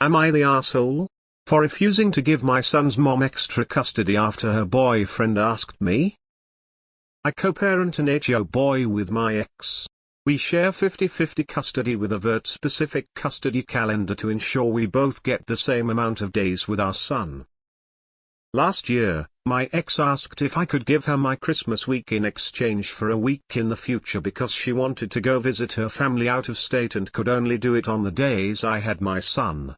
Am I the asshole for refusing to give my son's mom extra custody after her boyfriend asked me? I co-parent an 8-year-old boy with my ex. We share 50-50 custody with a specific custody calendar to ensure we both get the same amount of days with our son. Last year, my ex asked if I could give her my Christmas week in exchange for a week in the future because she wanted to go visit her family out of state and could only do it on the days I had my son.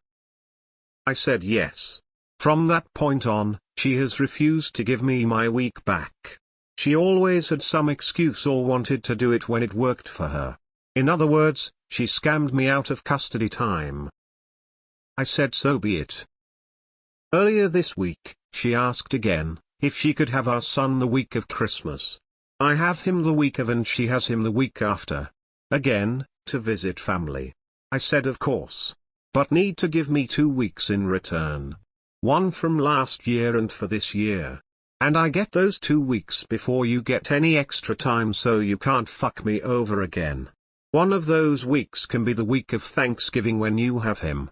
I said yes. From that point on, she has refused to give me my week back. She always had some excuse or wanted to do it when it worked for her. In other words, she scammed me out of custody time. I said so be it. Earlier this week, she asked again, if she could have our son the week of Christmas. I have him the week of and she has him the week after. Again, to visit family. I said of course. But need to give me 2 weeks in return. One from last year and for this year. And I get those 2 weeks before you get any extra time, so you can't fuck me over again. One of those weeks can be the week of Thanksgiving when you have him.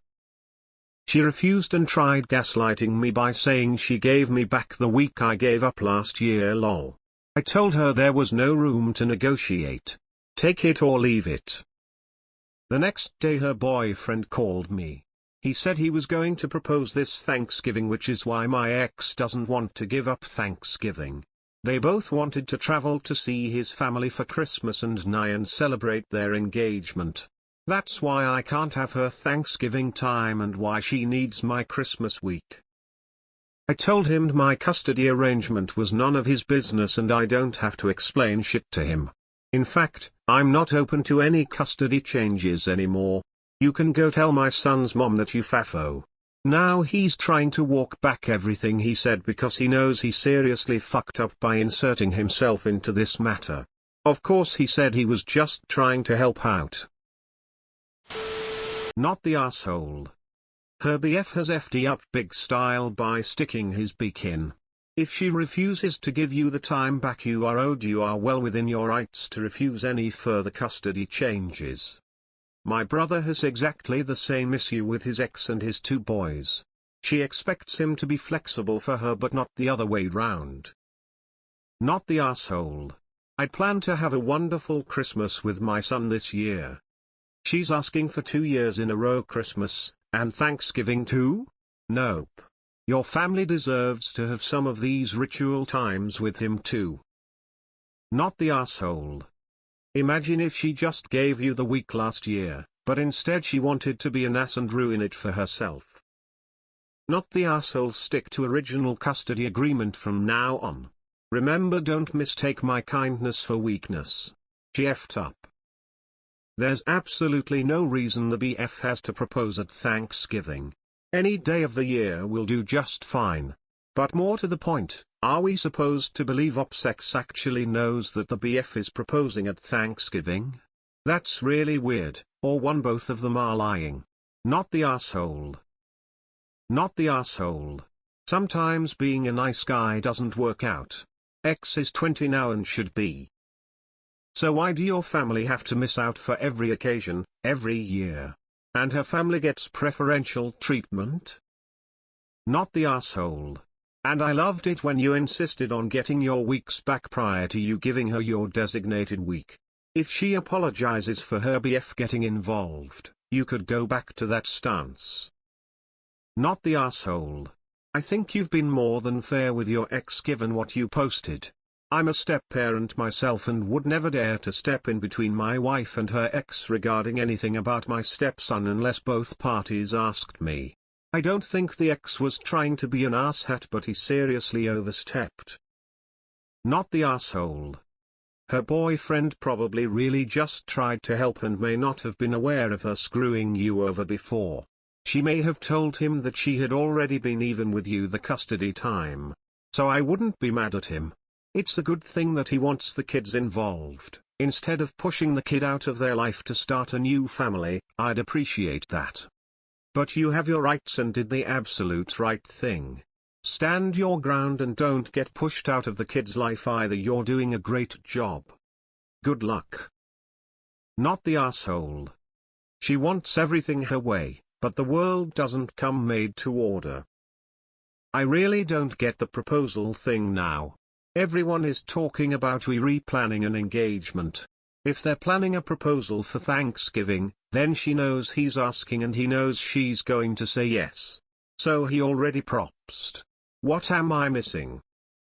She refused and tried gaslighting me by saying she gave me back the week I gave up last year lol. I told her there was no room to negotiate. Take it or leave it. The next day her boyfriend called me. He said he was going to propose this Thanksgiving, which is why my ex doesn't want to give up Thanksgiving. They both wanted to travel to see his family for Christmas and celebrate their engagement. That's why I can't have her Thanksgiving time and why she needs my Christmas week. I told him my custody arrangement was none of his business and I don't have to explain shit to him. In fact, I'm not open to any custody changes anymore. You can go tell my son's mom that you faffo. Now he's trying to walk back everything he said because he knows he seriously fucked up by inserting himself into this matter. Of course he said he was just trying to help out. Not the asshole. Her BF has FD up big style by sticking his beak in. If she refuses to give you the time back you are owed, you are well within your rights to refuse any further custody changes. My brother has exactly the same issue with his ex and his 2 boys. She expects him to be flexible for her but not the other way round. Not the asshole. I plan to have a wonderful Christmas with my son this year. She's asking for 2 years in a row Christmas, and Thanksgiving too? Nope. Your family deserves to have some of these ritual times with him too. Not the asshole. Imagine if she just gave you the week last year, but instead she wanted to be an ass and ruin it for herself. Not the asshole. Stick to original custody agreement from now on. Remember, don't mistake my kindness for weakness. She effed up. There's absolutely no reason the BF has to propose at Thanksgiving. Any day of the year will do just fine. But more to the point, are we supposed to believe OPSEX actually knows that the BF is proposing at Thanksgiving? That's really weird, or both of them are lying. Not the asshole. Not the asshole. Sometimes being a nice guy doesn't work out. X is 20 now and should be. So why do your family have to miss out for every occasion, every year? And her family gets preferential treatment? Not the asshole. And I loved it when you insisted on getting your weeks back prior to you giving her your designated week. If she apologizes for her BF getting involved, you could go back to that stance. Not the asshole. I think you've been more than fair with your ex given what you posted. I'm a step-parent myself and would never dare to step in between my wife and her ex regarding anything about my stepson unless both parties asked me. I don't think the ex was trying to be an asshat, but he seriously overstepped. Not the asshole. Her boyfriend probably really just tried to help and may not have been aware of her screwing you over before. She may have told him that she had already been even with you the custody time. So I wouldn't be mad at him. It's a good thing that he wants the kids involved. Instead of pushing the kid out of their life to start a new family, I'd appreciate that. But you have your rights and did the absolute right thing. Stand your ground and don't get pushed out of the kid's life either. You're doing a great job. Good luck. Not the asshole. She wants everything her way, but the world doesn't come made to order. I really don't get the proposal thing now. Everyone is talking about replanning an engagement. If they're planning a proposal for Thanksgiving, then she knows he's asking and he knows she's going to say yes. So he already proposed. What am I missing?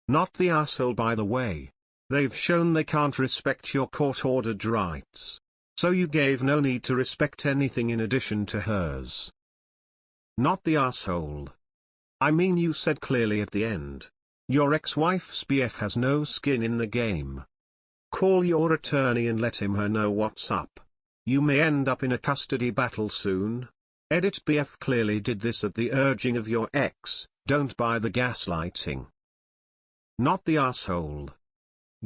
Not the asshole, by the way. They've shown they can't respect your court-ordered rights. So you gave no need to respect anything in addition to hers. Not the asshole. I mean, you said clearly at the end. Your ex-wife's BF has no skin in the game. Call your attorney and let him her know what's up. You may end up in a custody battle soon. Edit: BF clearly did this at the urging of your ex, don't buy the gaslighting. Not the asshole.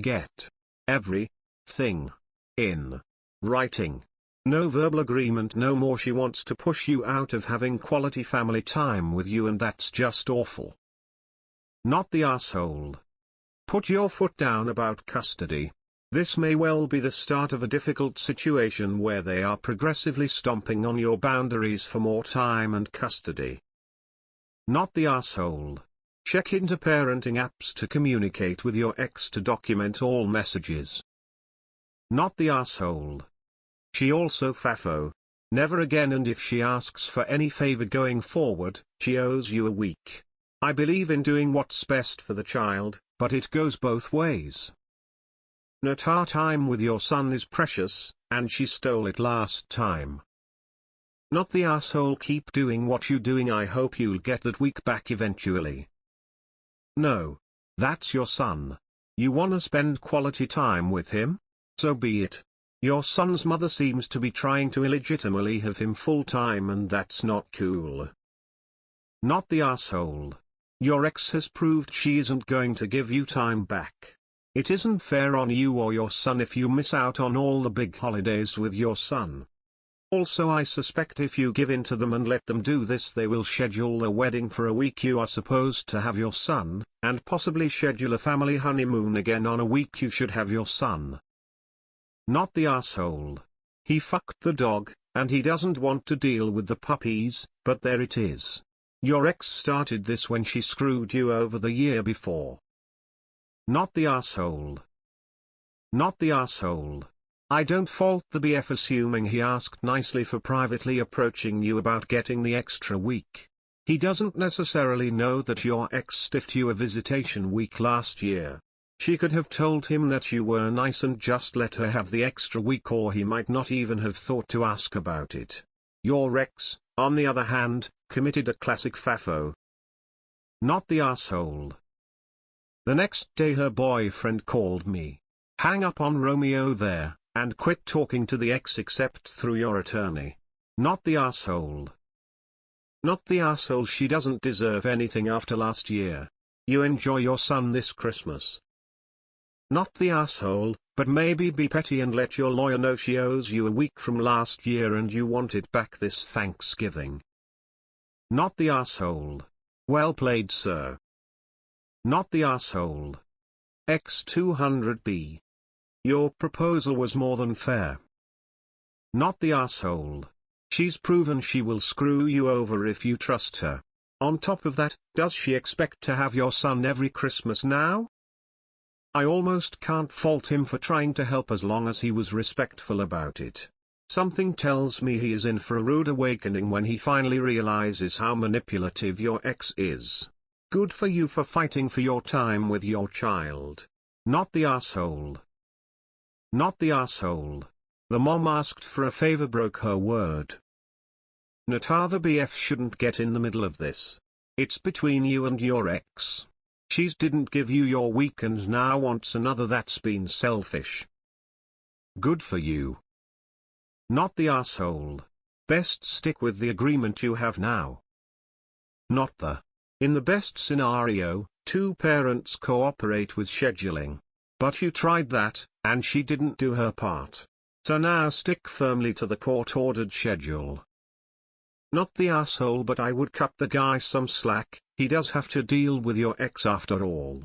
Get everything in writing. No verbal agreement no more. She wants to push you out of having quality family time with you, and that's just awful. Not the asshole. Put your foot down about custody. This may well be the start of a difficult situation where they are progressively stomping on your boundaries for more time and custody. Not the asshole. Check into parenting apps to communicate with your ex to document all messages. Not the asshole. She also FAFO. Never again, and if she asks for any favor going forward, she owes you a week. I believe in doing what's best for the child, but it goes both ways. Note: our time with your son is precious, and she stole it last time. Not the asshole. Keep doing what you're doing. I hope you'll get that week back eventually. No. That's your son. You wanna spend quality time with him? So be it. Your son's mother seems to be trying to illegitimately have him full-time, and that's not cool. Not the asshole. Your ex has proved she isn't going to give you time back. It isn't fair on you or your son if you miss out on all the big holidays with your son. Also, I suspect if you give in to them and let them do this, they will schedule the wedding for a week you are supposed to have your son, and possibly schedule a family honeymoon again on a week you should have your son. Not the asshole. He fucked the dog, and he doesn't want to deal with the puppies, but there it is. Your ex started this when she screwed you over the year before. Not the asshole. Not the asshole. I don't fault the BF assuming he asked nicely for privately approaching you about getting the extra week. He doesn't necessarily know that your ex stiffed you a visitation week last year. She could have told him that you were nice and just let her have the extra week, or he might not even have thought to ask about it. Your ex, on the other hand, committed a classic FAFO. Not the asshole. The next day her boyfriend called me. Hang up on Romeo there, and quit talking to the ex except through your attorney. Not the asshole. Not the asshole. She doesn't deserve anything after last year. You enjoy your son this Christmas. Not the asshole, but maybe be petty and let your lawyer know she owes you a week from last year and you want it back this Thanksgiving. Not the asshole. Well played, sir. Not the asshole. X200B. Your proposal was more than fair. Not the asshole. She's proven she will screw you over if you trust her. On top of that, does she expect to have your son every Christmas now? I almost can't fault him for trying to help as long as he was respectful about it. Something tells me he is in for a rude awakening when he finally realizes how manipulative your ex is. Good for you for fighting for your time with your child. Not the asshole. Not the asshole. The mom asked for a favor, broke her word. Nata, the BF shouldn't get in the middle of this. It's between you and your ex. She didn't give you your week and now wants another. That's been selfish. Good for you. Not the asshole. Best stick with the agreement you have now. Not the. In the best scenario, two parents cooperate with scheduling. But you tried that, and she didn't do her part. So now stick firmly to the court-ordered schedule. Not the asshole, but I would cut the guy some slack. He does have to deal with your ex after all.